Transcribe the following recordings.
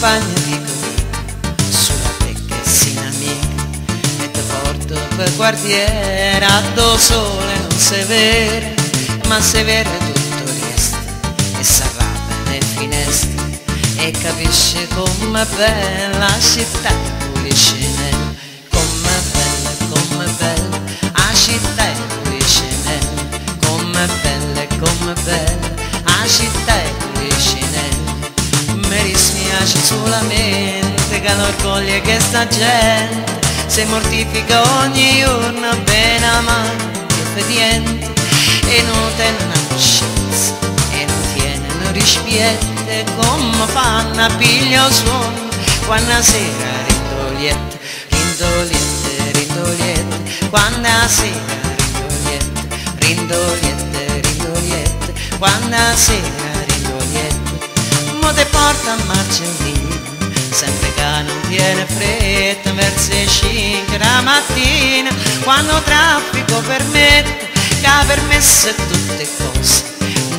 compagna di corrida, sulla tecca e sin amica, e te porto per quartiera, do sole non si vede, ma si vede tutto il resto, e s'arrabba nelle finestre, e capisce com'è bella la città di Policinelle, com'è bella, la città di Policinelle, com'è bella, la città di Policinelle. Mi dispiace solamente che l'orgoglio che sta gente si mortifica ogni giorno bene amante e obbediente, e non tiene una coscienza e non tiene un rispetto, come fanno a pigliare suono quando la sera rindolietta, quando la sera rindolietta, quando la sera mo te porta a Marcellino, sempre che non viene fretta, verso le 5 la mattina, quando il traffico permette, che ha permesso tutte cose,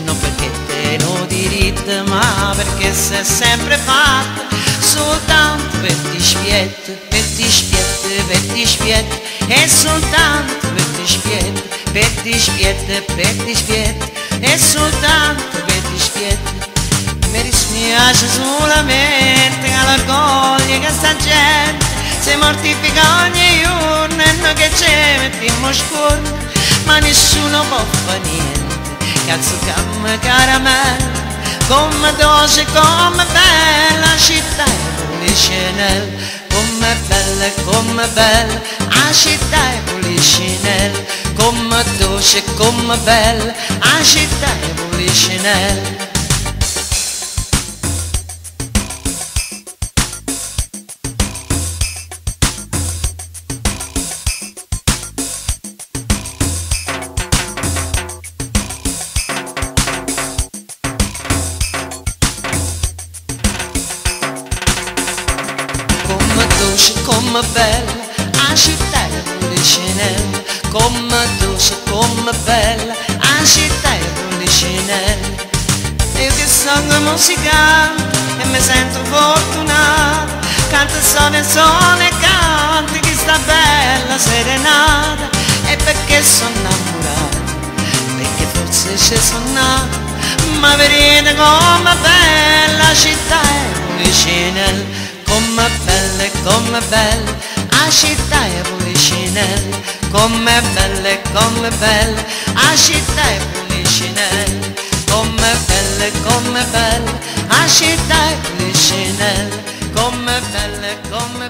non perché te lo diritto, ma perché si è sempre fatto, soltanto per dispietto, e soltanto per dispietto, e soltanto per dispietto. Mi dispiace solamente che l'orgoglio che sta gente si mortifica ogni giorno, e noi che ci mettiamo scorno, ma nessuno può fare niente, cazzo come caramella, come dolce, come bella la città di Policinelle, come bella la città di Policinelle, come dolce, come bella la città di Policinelle. Come bella la città di Policinelle, come dolce, come bella la città di Policinelle. Io che sono musicante e mi sento fortunata, canto sole, canto che sta bella serenata, e perché sono innamorata, perché forse ci sono nata, ma vedete come bella la città di Policinelle, come bella la città di Policinelle, come bella la città di Policinelle, come bella la città di Policinelle, come